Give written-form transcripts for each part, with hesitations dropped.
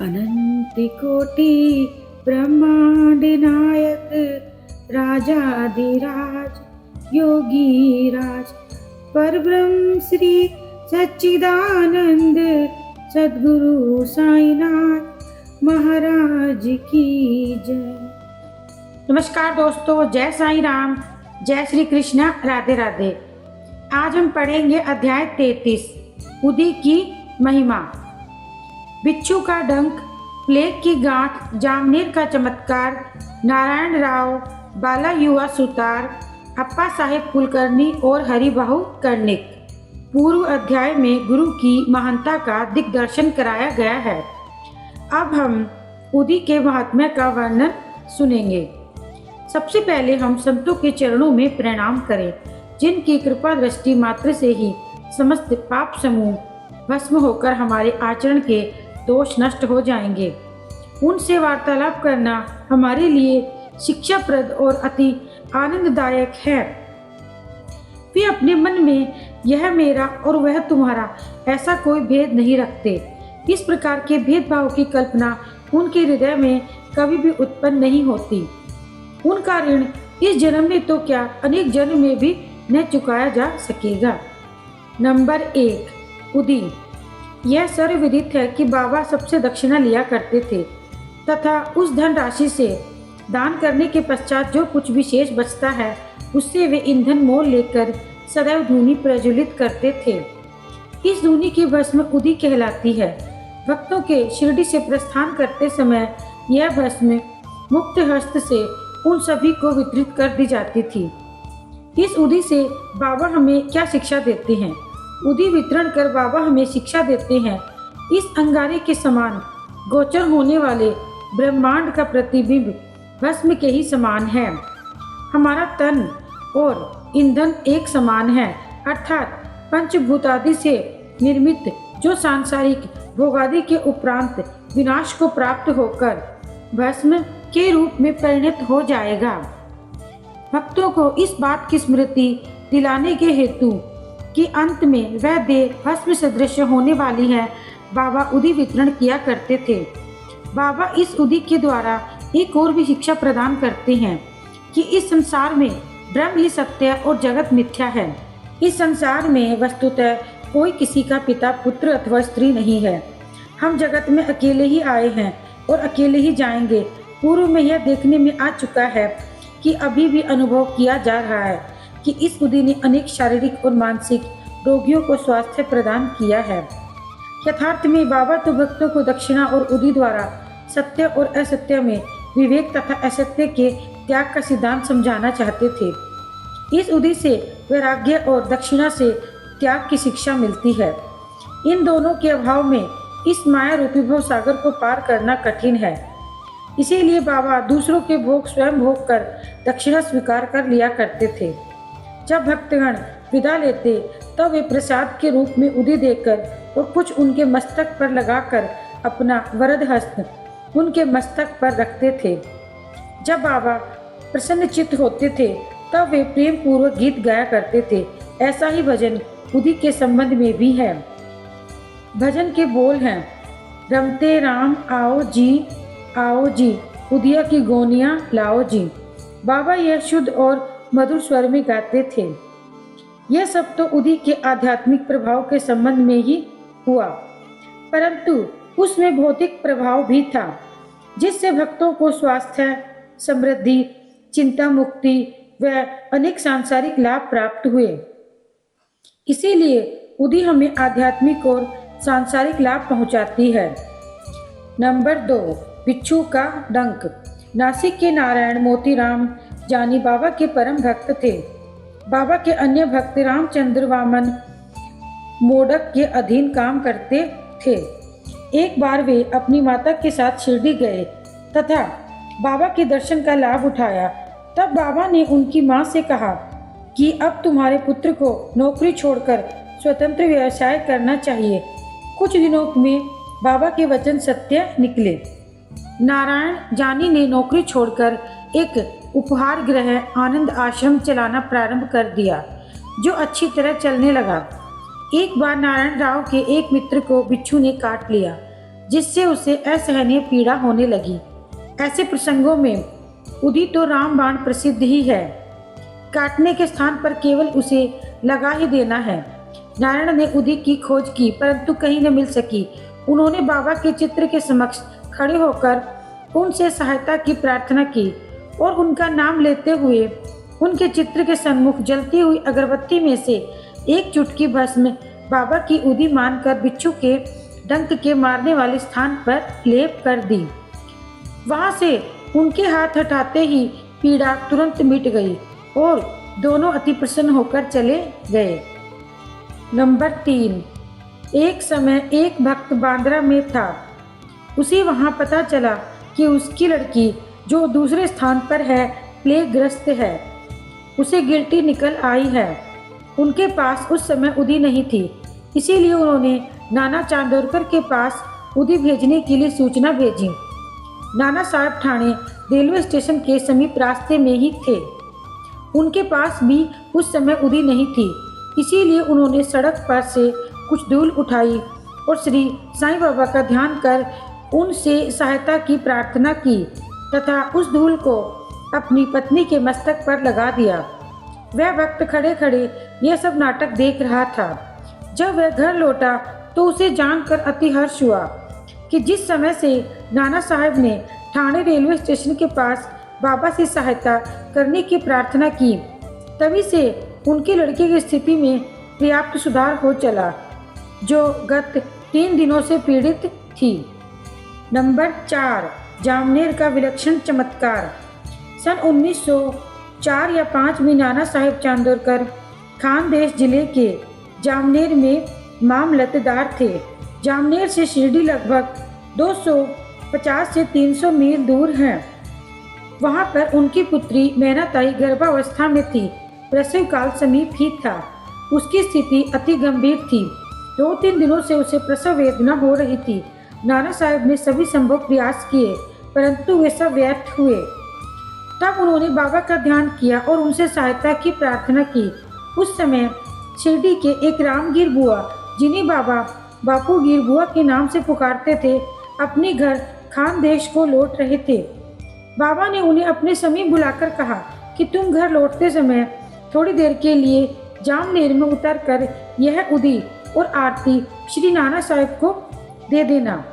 अनंतिकोटि ब्रह्मांड नायक राजाधिराज योगी राज परब्रह्म श्री सच्चिदानंद सद्गुरु साईनाथ महाराज की जय। नमस्कार दोस्तों, जय साईं राम, जय श्री कृष्णा, राधे राधे। आज हम पढ़ेंगे अध्याय 33 उदी की महिमा। बिच्छू का डंक, प्लेग की गांठ, जामनेर का चमत्कार, नारायण राव, बाला युवा सुतार, अप्पा साहेब कुलकर्णी और हरिबाहु कर्णिक। पूर्व अध्याय में गुरु की महानता का दिग्दर्शन कराया गया है। अब हम उदी के महात्म्य का वर्णन सुनेंगे। सबसे पहले हम संतों के चरणों में प्रणाम करें, जिनकी कृपा दृष्टि मात्र से ही समस्त पाप समूह भस्म होकर हमारे आचरण के दोष नष्ट हो जाएंगे। उनसे वार्तालाप करना हमारे लिए शिक्षाप्रद और अति आनंददायक है। वे अपने मन में यह मेरा और वह तुम्हारा ऐसा कोई भेद नहीं रखते। इस प्रकार के भेदभाव की कल्पना उनके हृदय में कभी भी उत्पन्न नहीं होती। उनका ऋण इस जन्म में तो क्या, अनेक जन्म में भी न चुकाया जा सकेगा। नंबर 1, उदी। यह सर्वविदित है कि बाबा सबसे दक्षिणा लिया करते थे तथा उस धन राशि से दान करने के पश्चात जो कुछ विशेष बचता है उससे वे ईंधन मोल लेकर सदैव धूनी प्रज्वलित करते थे। इस धूनी की भस्म उदी कहलाती है। भक्तों के शिरडी से प्रस्थान करते समय यह भस्म मुक्त हस्त से उन सभी को वितरित कर दी जाती थी। इस उदी से बाबा हमें क्या शिक्षा देते हैं? उदी वितरण कर बाबा हमें शिक्षा देते हैं, इस अंगारे के समान गोचर होने वाले ब्रह्मांड का प्रतिबिंब भस्म के ही समान है। हमारा तन और ईंधन एक समान है, अर्थात पंचभूतादि से निर्मित जो सांसारिक भोगादि के उपरांत विनाश को प्राप्त होकर भस्म के रूप में परिणत हो जाएगा। भक्तों को इस बात की स्मृति दिलाने के हेतु कि अंत में वह देह भस्म सदृश होने वाली है, बाबा उदी वितरण किया करते थे। बाबा इस उदी के द्वारा एक और भी शिक्षा प्रदान करते हैं कि इस संसार में ब्रह्म ही सत्य और जगत मिथ्या है। इस संसार में वस्तुतः कोई किसी का पिता, पुत्र अथवा स्त्री नहीं है। हम जगत में अकेले ही आए हैं और अकेले ही जाएंगे। पूर्व में यह देखने में आ चुका है कि अभी भी अनुभव किया जा रहा है कि इस उदी ने अनेक शारीरिक और मानसिक रोगियों को स्वास्थ्य प्रदान किया है। यथार्थ में बाबा तो भक्तों को दक्षिणा और उदी द्वारा सत्य और असत्य में विवेक तथा असत्य के त्याग का सिद्धांत समझाना चाहते थे। इस उदी से वैराग्य और दक्षिणा से त्याग की शिक्षा मिलती है। इन दोनों के अभाव में इस माया रूपी भव सागर को पार करना कठिन है। इसीलिए बाबा दूसरों के भोग स्वयं भोग कर दक्षिणा स्वीकार कर लिया करते थे। जब भक्तगण विदा लेते तब वे प्रसाद के रूप में उदी देकर और कुछ उनके मस्तक पर लगाकर अपना वरद हस्त उनके मस्तक पर रखते थे। जब बाबा प्रसन्न चित्त होते थे तब वे प्रेम पूर्वक गीत गाया करते थे। ऐसा ही भजन उदी के संबंध में भी है। भजन के बोल हैं, रमते राम आओ जी, उदिया की गोनियां लाओ जी। बाबा यह शुद्ध और मधुर स्वर में गाते थे। यह सब तो उदी के आध्यात्मिक प्रभाव के संबंध में ही हुआ, परंतु उसमें भौतिक प्रभाव भी था, जिससे भक्तों को स्वास्थ्य, समृद्धि, चिंता मुक्ति व अनेक सांसारिक लाभ प्राप्त हुए। इसीलिए उदी हमें आध्यात्मिक और सांसारिक लाभ पहुंचाती है। नंबर 2, बिच्छू का डंक। नासिक के नारायण मोतीराम जानी बाबा के परम भक्त थे। बाबा के अन्य भक्त रामचंद्र वामन मोडक के अधीन काम करते थे। एक बार वे अपनी माता के साथ शिरडी गए तथा बाबा के दर्शन का लाभ उठाया। तब बाबा ने उनकी माँ से कहा कि अब तुम्हारे पुत्र को नौकरी छोड़कर स्वतंत्र व्यवसाय करना चाहिए। कुछ दिनों में बाबा के वचन सत्य निकले। नारायण जानी ने नौकरी छोड़कर एक उपहार गृह आनंद आश्रम चलाना प्रारंभ कर दिया, जो अच्छी तरह चलने लगा। एक बार नारायण राव के एक मित्र को बिच्छू ने काट लिया। जिससे उसे असहनीय पीड़ा होने लगी। ऐसे प्रसंगों में उदी तो रामबाण प्रसिद्ध ही है। काटने के स्थान पर केवल उसे लगा ही देना है। नारायण ने उदी की खोज की परंतु कहीं न मिल सकी। उन्होंने बाबा के चित्र के समक्ष खड़े होकर उनसे सहायता की प्रार्थना की और उनका नाम लेते हुए उनके चित्र के सम्मुख जलती हुई अगरबत्ती में से एक चुटकी भस्म बाबा की उदी मानकर बिच्छू के डंक के मारने वाले स्थान पर लेप कर दी। वहां से उनके हाथ हटाते ही पीड़ा तुरंत मिट गई और दोनों अति प्रसन्न होकर चले गए। नंबर 3, एक समय एक भक्त बांद्रा में था। उसे वहां पता चला कि उसकी लड़की जो दूसरे स्थान पर है प्लेग ग्रस्त है। उसे गिल्टी निकल आई है। उनके पास उस समय उदी नहीं थी, इसीलिए उन्होंने नाना चांदोरकर के पास उदी भेजने के लिए सूचना भेजी। नाना साहब ठाणे रेलवे स्टेशन के समीप रास्ते में ही थे। उनके पास भी उस समय उदी नहीं थी, इसीलिए उन्होंने सड़क पर से कुछ धूल उठाई और श्री साईं बाबा का ध्यान कर उनसे सहायता की प्रार्थना की तथा उस धूल को अपनी पत्नी के मस्तक पर लगा दिया। वह भक्त खड़े खड़े यह सब नाटक देख रहा था। जब वह घर लौटा तो उसे जानकर अति हर्ष हुआ कि जिस समय से नाना साहब ने ठाणे रेलवे स्टेशन के पास बाबा से सहायता करने की प्रार्थना की, तभी से उनके लड़के की स्थिति में पर्याप्त सुधार हो चला, जो गत 3 दिनों से पीड़ित थी। नंबर 4, जामनेर का विलक्षण चमत्कार। सन 1904 या 5 में नाना साहेब चांदोरकर खानदेश जिले के जामनेर में मामलतदार थे। जामनेर से शिरडी लगभग 250 से 300 मील दूर है। वहां पर उनकी पुत्री मैनाताई गर्भावस्था में थी। प्रसव काल समीप ही था। उसकी स्थिति अति गंभीर थी। 2-3 दिनों से उसे प्रसव वेदना हो रही थी। नाना साहब ने सभी संभव प्रयास किए परंतु वे सब व्यर्थ हुए। तब उन्होंने बाबा का ध्यान किया और उनसे सहायता की प्रार्थना की। उस समय शिरडी के एक रामगीर बुआ, जिन्हें बाबा बापू गिर बुआ के नाम से पुकारते थे, अपने घर खानदेश को लौट रहे थे। बाबा ने उन्हें अपने समीप बुलाकर कहा कि तुम घर लौटते समय थोड़ी देर के लिए जामनेर में उतरकर यह उदी और आरती श्री नाना साहब को दे देना।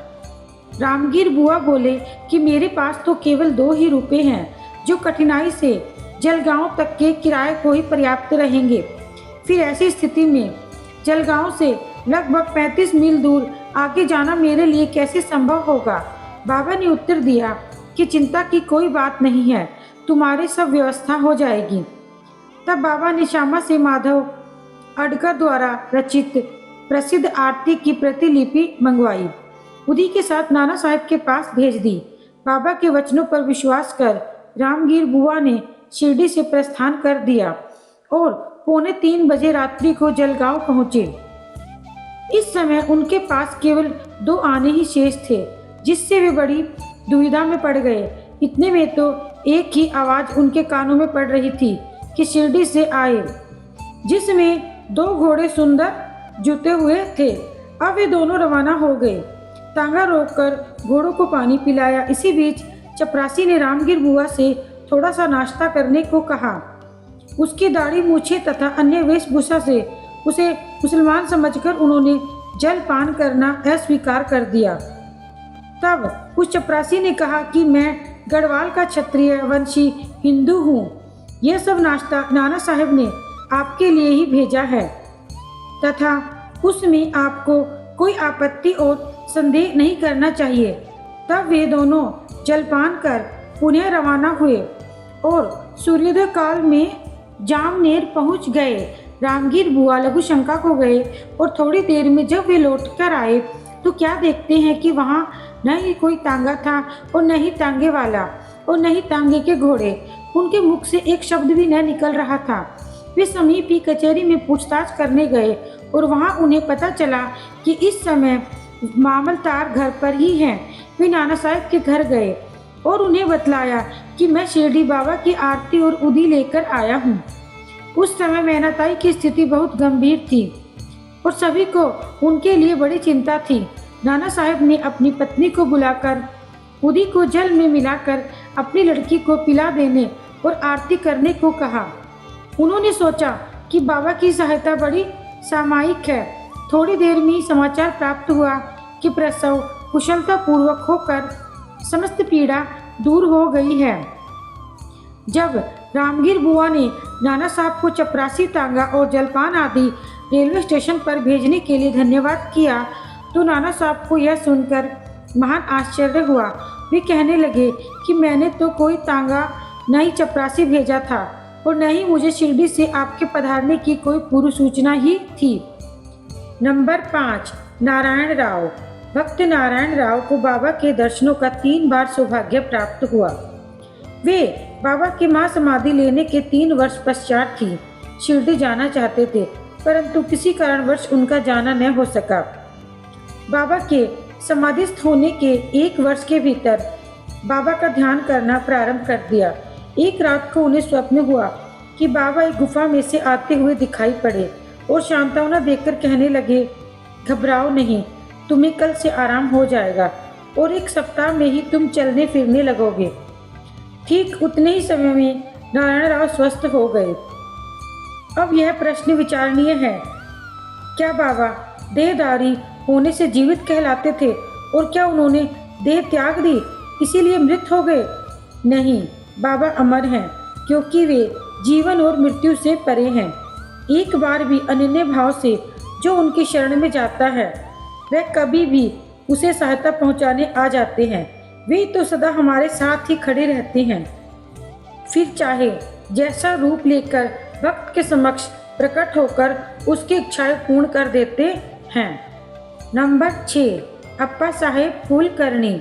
रामगीर बुआ बोले कि मेरे पास तो केवल 2 ही रुपए हैं, जो कठिनाई से जलगांव तक के किराए को ही पर्याप्त रहेंगे। फिर ऐसी स्थिति में जलगांव से लगभग 35 मील दूर आगे जाना मेरे लिए कैसे संभव होगा। बाबा ने उत्तर दिया कि चिंता की कोई बात नहीं है, तुम्हारी सब व्यवस्था हो जाएगी। तब बाबा ने श्यामा से माधव अडकर द्वारा रचित प्रसिद्ध आरती की प्रतिलिपि मंगवाई। उदी के साथ नाना साहब के पास भेज दी। बाबा के वचनों पर विश्वास कर रामगीर बुआ ने शिरडी से प्रस्थान कर दिया और 2:45 बजे रात्रि को जलगांव पहुंचे। इस समय उनके पास केवल 2 आने ही शेष थे, जिससे वे बड़ी दुविधा में पड़ गए। इतने में तो एक ही आवाज उनके कानों में पड़ रही थी कि शिरडी से आए, जिसमें 2 घोड़े सुंदर जुते हुए थे। अब वे दोनों रवाना हो गए। तांगा रोककर घोड़ों को पानी पिलाया। इसी बीच चपरासी ने रामगीर बुआ से थोड़ा सा नाश्ता करने को कहा। उसकी दाढ़ी मूछे तथा अन्य वेशभूषा से उसे मुसलमान समझकर उन्होंने जल पान करना अस्वीकार कर दिया। तब उस चपरासी ने कहा कि मैं गढ़वाल का क्षत्रिय वंशी हिंदू हूँ। यह सब नाश्ता नाना साहब ने आपके लिए ही भेजा है तथा उसमें आपको कोई आपत्ति और संदेह नहीं करना चाहिए। तब वे दोनों जलपान कर पुनः रवाना हुए और सूर्योदय काल में जामनेर पहुंच गए। रामगीर बुआ लघु शंका को गए और थोड़ी देर में जब वे लौट कर आए तो क्या देखते हैं कि वहाँ न ही कोई तांगा था और न ही तांगे वाला और न ही तांगे के घोड़े। उनके मुख से एक शब्द भी न निकल रहा था। वे समीप ही कचहरी में पूछताछ करने गए और वहाँ उन्हें पता चला कि इस समय मामलतार घर पर ही हैं। वे नाना साहब के घर गए और उन्हें बतलाया कि मैं शिरडी बाबा की आरती और उदी लेकर आया हूँ। उस समय मैनाताई की स्थिति बहुत गंभीर थी और सभी को उनके लिए बड़ी चिंता थी। नाना साहब ने अपनी पत्नी को बुलाकर उदी को जल में मिलाकर अपनी लड़की को पिला देने और आरती करने को कहा। उन्होंने सोचा कि बाबा की सहायता बड़ी सामयिक है। थोड़ी देर में ही समाचार प्राप्त हुआ कि प्रसव कुशलतापूर्वक होकर समस्त पीड़ा दूर हो गई है। जब रामगीर बुआ ने नाना साहब को चपरासी तांगा और जलपान आदि रेलवे स्टेशन पर भेजने के लिए धन्यवाद किया तो नाना साहब को यह सुनकर महान आश्चर्य हुआ। वे कहने लगे कि मैंने तो कोई तांगा न ही चपरासी भेजा था और न ही मुझे शिरडी से आपके पधारने की कोई पूर्व सूचना ही थी। नंबर 5, नारायण राव। भक्त नारायण राव को बाबा के दर्शनों का 3 बार सौभाग्य प्राप्त हुआ। वे बाबा की महासमाधि लेने के 3 वर्ष पश्चात ही शिरडी जाना चाहते थे, परंतु किसी कारणवश उनका जाना न हो सका। बाबा के समाधिस्थ होने के 1 वर्ष के भीतर बाबा का ध्यान करना प्रारंभ कर दिया। एक रात को उन्हें स्वप्न हुआ कि बाबा एक गुफा में से आते हुए दिखाई पड़े और सांत्वना देकर कहने लगे, घबराओ नहीं, तुम्हें कल से आराम हो जाएगा और 1 सप्ताह में ही तुम चलने फिरने लगोगे। ठीक उतने ही समय में नारायण राव स्वस्थ हो गए। अब यह प्रश्न विचारणीय है, क्या बाबा देहधारी होने से जीवित कहलाते थे और क्या उन्होंने देह त्याग दी इसीलिए मृत हो गए? नहीं, बाबा अमर हैं क्योंकि वे जीवन और मृत्यु से परे हैं। एक बार भी अनन्य भाव से जो उनकी शरण में जाता है वह कभी भी उसे सहायता पहुंचाने आ जाते हैं। वे तो सदा हमारे साथ ही खड़े रहते हैं, फिर चाहे जैसा रूप लेकर भक्त के समक्ष प्रकट होकर उसकी इच्छाएं पूर्ण कर देते हैं। नंबर 6, अप्पा साहेब कुलकर्णी।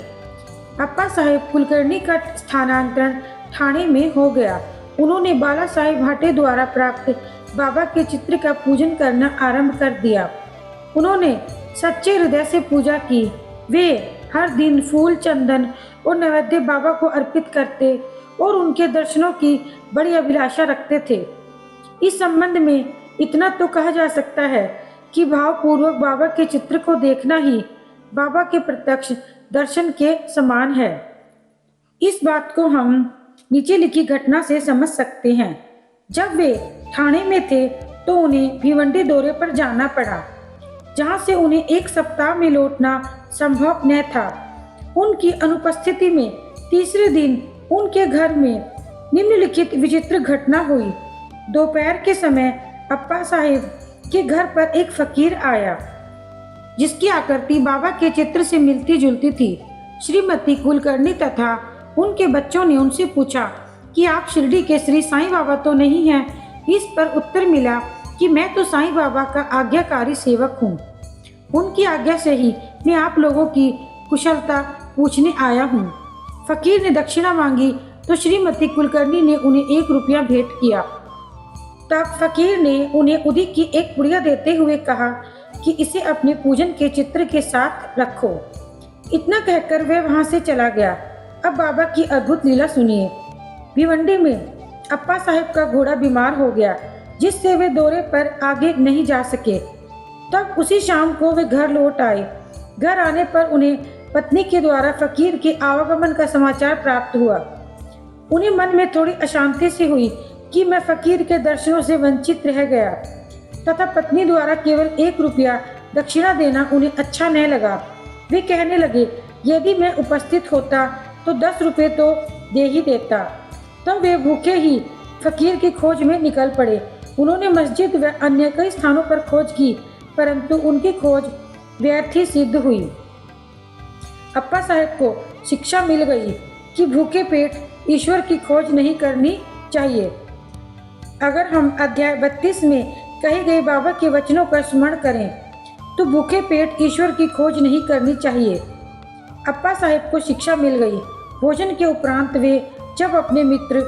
अप्पा साहेब कुलकर्णी का स्थानांतरण ठाणे में हो गया। उन्होंने बाला साहेब भाटे द्वारा प्राप्त बाबा के चित्र का पूजन करना आरंभ कर दिया। उन्होंने सच्चे हृदय से पूजा की। वे हर दिन फूल, चंदन और नैवेद्य बाबा को अर्पित करते और उनके दर्शनों की बड़ी अभिलाषा रखते थे। इस संबंध में इतना तो कहा जा सकता है कि भावपूर्वक बाबा के चित्र को देखना ही बाबा के प्रत्यक्ष दर्शन के समान है। इस बात को हम नीचे लिखी घटना से समझ सकते हैं। जब वे ठाणे में थे तो उन्हें भिवंडी दौरे पर जाना पड़ा, जहां से उन्हें 1 सप्ताह में लौटना संभव न था। उनकी अनुपस्थिति में तीसरे दिन उनके घर में निम्नलिखित विचित्र घटना हुई। दोपहर के समय अप्पा साहेब के घर पर एक फकीर आया जिसकी आकृति बाबा के चित्र से मिलती जुलती थी। श्रीमती कुलकर्णी तथा उनके बच्चों ने उनसे पूछा कि आप शिरडी के श्री साईं बाबा तो नहीं हैं? इस पर उत्तर मिला कि मैं तो साईं बाबा का आज्ञाकारी सेवक हूँ। उनकी आज्ञा से ही मैं आप लोगों की कुशलता पूछने आया हूँ। फकीर ने दक्षिणा मांगी तो श्रीमती कुलकर्णी ने उन्हें 1 रुपया भेंट किया। तब फकीर ने उन्हें उदी की एक पुड़िया देते हुए कहा कि इसे अपने पूजन के चित्र के साथ रखो। इतना कहकर वह वहां से चला गया। अब बाबा की अद्भुत लीला सुनिए। भिवंडी में अप्पा साहेब का घोड़ा बीमार हो गया, जिससे वे दौरे पर आगे नहीं जा सके। तब उसी शाम को वे घर लौट आए। घर आने पर उन्हें पत्नी के द्वारा फकीर के आवागमन का समाचार प्राप्त हुआ। उन्हें मन में थोड़ी अशांति सी हुई कि मैं फकीर के दर्शनों से वंचित रह गया, तथा पत्नी द्वारा केवल 1 रुपया दक्षिणा देना उन्हें अच्छा न लगा। वे कहने लगे, यदि मैं उपस्थित होता तो 10 रुपये तो दे ही देता। तब वे भूखे ही फकीर की खोज में निकल पड़े। उन्होंने मस्जिद व अन्य कई स्थानों पर खोज की, परंतु उनकी खोज व्यर्थ ही सिद्ध हुई। अप्पा साहेब को शिक्षा मिल गई कि भूखे पेट ईश्वर की खोज नहीं करनी चाहिए। अगर हम अध्याय 32 में कहे गए बाबा के वचनों का स्मरण करें तो भूखे पेट ईश्वर की खोज नहीं करनी चाहिए। अप्पा साहेब को शिक्षा मिल गई। भोजन के उपरांत वे जब अपने मित्र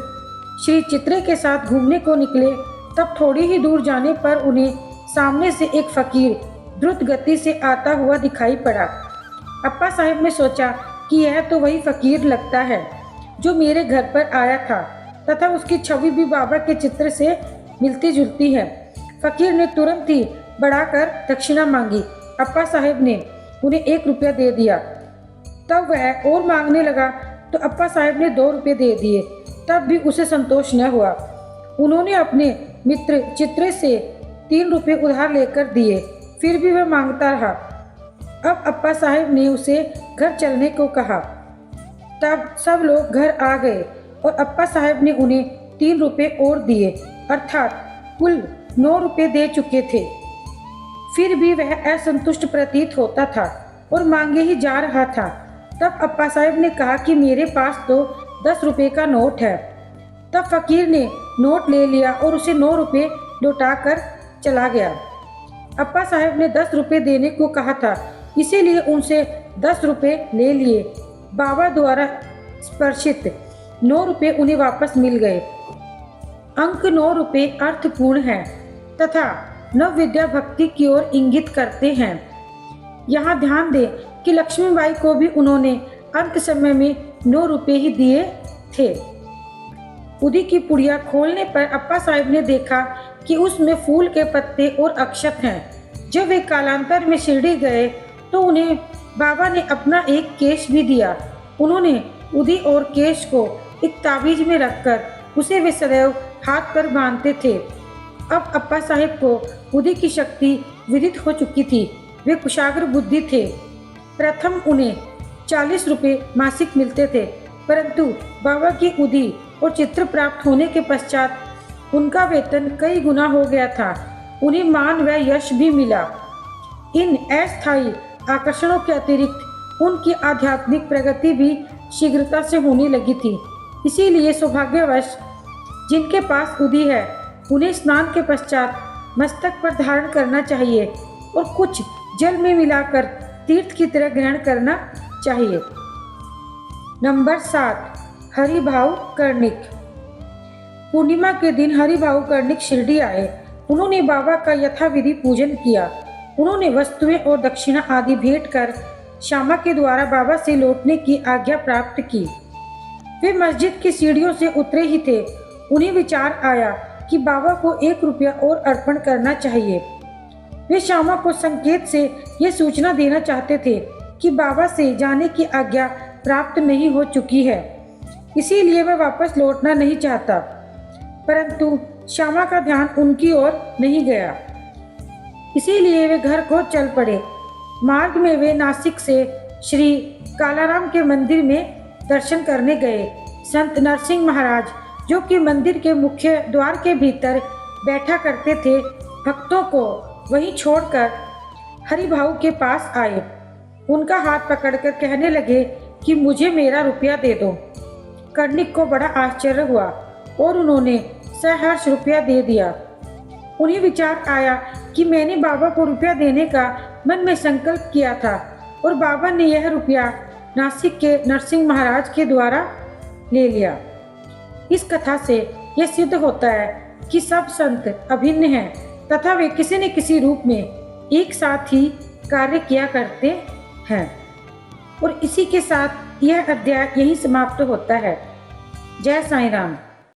श्री चित्रे के साथ घूमने को निकले, तब थोड़ी ही दूर जाने पर उन्हें सामने से एक फकीर द्रुत गति से आता हुआ दिखाई पड़ा। अप्पा साहेब ने सोचा कि यह तो वही फकीर लगता है जो मेरे घर पर आया था, तथा उसकी छवि भी बाबा के चित्र से मिलती जुलती है। फकीर ने तुरंत ही बढ़ाकर दक्षिणा मांगी। अप्पा साहेब ने उन्हें 1 रुपया दे दिया। तब वह और मांगने लगा तो अप्पा साहब ने 2 रुपये दे दिए। तब भी उसे संतोष न हुआ। उन्होंने अपने मित्र चित्रे से 3 रुपये उधार लेकर दिए, फिर भी वह मांगता रहा। अब अप्पा साहब ने उसे घर चलने को कहा। तब सब लोग घर आ गए और अप्पा साहब ने उन्हें 3 रुपये और दिए, अर्थात कुल 9 रुपये दे चुके थे। फिर भी वह असंतुष्ट प्रतीत होता था और मांगे ही जा रहा था। तब अप्पा साहब ने कहा कि मेरे पास तो 10 रुपये का नोट है। तब फकीर ने नोट ले लिया और उसे 9 रुपये लौटाकर चला गया। अप्पा साहब ने 10 रुपये देने को कहा था, इसीलिए उनसे 10 रुपये ले लिए। बाबा द्वारा स्पर्शित 9 रुपये उन्हें वापस मिल गए। अंक 9 रुपये अर्थपूर्ण है तथा नव विद्या भक्ति की ओर इंगित करते हैं। यहाँ ध्यान दें कि लक्ष्मीबाई को भी उन्होंने अंत समय में 9 रुपये ही दिए थे। उदी की पुड़िया खोलने पर अप्पा साहब ने देखा कि उसमें फूल के पत्ते और अक्षत हैं। जब वे कालांतर में शिरडी गए तो उन्हें बाबा ने अपना एक केश भी दिया। उन्होंने उदी और केश को एक ताबीज में रखकर उसे वे सदैव हाथ पर बांधते थे। अब अप्पा साहब को उदी की शक्ति विदित हो चुकी थी। वे कुशाग्र बुद्धि थे। प्रथम उन्हें 40 रुपये मासिक मिलते थे, परंतु बाबा की उदी और चित्र प्राप्त होने के पश्चात उनका वेतन कई गुना हो गया था। उन्हें मान व यश भी मिला। इन अस्थायी आकर्षणों के अतिरिक्त उनकी आध्यात्मिक प्रगति भी शीघ्रता से होने लगी थी। इसीलिए सौभाग्यवश जिनके पास उदी है उन्हें स्नान के पश्चात मस्तक पर धारण करना चाहिए और कुछ जल में मिलाकर तीर्थ की तरह ग्रहण करना चाहिए। नंबर 7, हरिभाव कर्णिक। पूर्णिमा के दिन हरिभाव कर्णिक शिरडी आए। उन्होंने बाबा का यथाविधि पूजन किया। उन्होंने वस्तुएं और दक्षिणा आदि भेंट कर श्यामा के द्वारा बाबा से लौटने की आज्ञा प्राप्त की। वे मस्जिद की सीढ़ियों से उतरे ही थे। उन्हें विचार आया कि बाबा को 1 रुपया और अर्पण करना चाहिए। वे श्यामा को संकेत से यह सूचना देना चाहते थे कि बाबा से जाने की आज्ञा प्राप्त नहीं हो चुकी है, इसीलिए वह वापस लौटना नहीं चाहता। परंतु श्यामा का ध्यान उनकी ओर नहीं गया, इसीलिए वे घर को चल पड़े। मार्ग में वे नासिक से श्री कालाराम के मंदिर में दर्शन करने गए। संत नरसिंह महाराज, जो कि मंदिर के मुख्य द्वार के भीतर बैठा करते थे, भक्तों को वहीं छोड़कर हरिभाव के पास आए। उनका हाथ पकड़कर कहने लगे कि मुझे मेरा रुपया दे दो। कर्णिक को बड़ा आश्चर्य हुआ और उन्होंने सहर्ष रुपया दे दिया। उन्हें विचार आया कि मैंने बाबा को रुपया देने का मन में संकल्प किया था और बाबा ने यह रुपया नासिक के नरसिंह महाराज के द्वारा ले लिया। इस कथा से यह सिद्ध होता है कि सब संत अभिन्न हैं तथा वे किसी न किसी रूप में एक साथ ही कार्य किया करते हैं। और इसी के साथ यह अध्याय यहीं समाप्त होता है। जय साईं राम।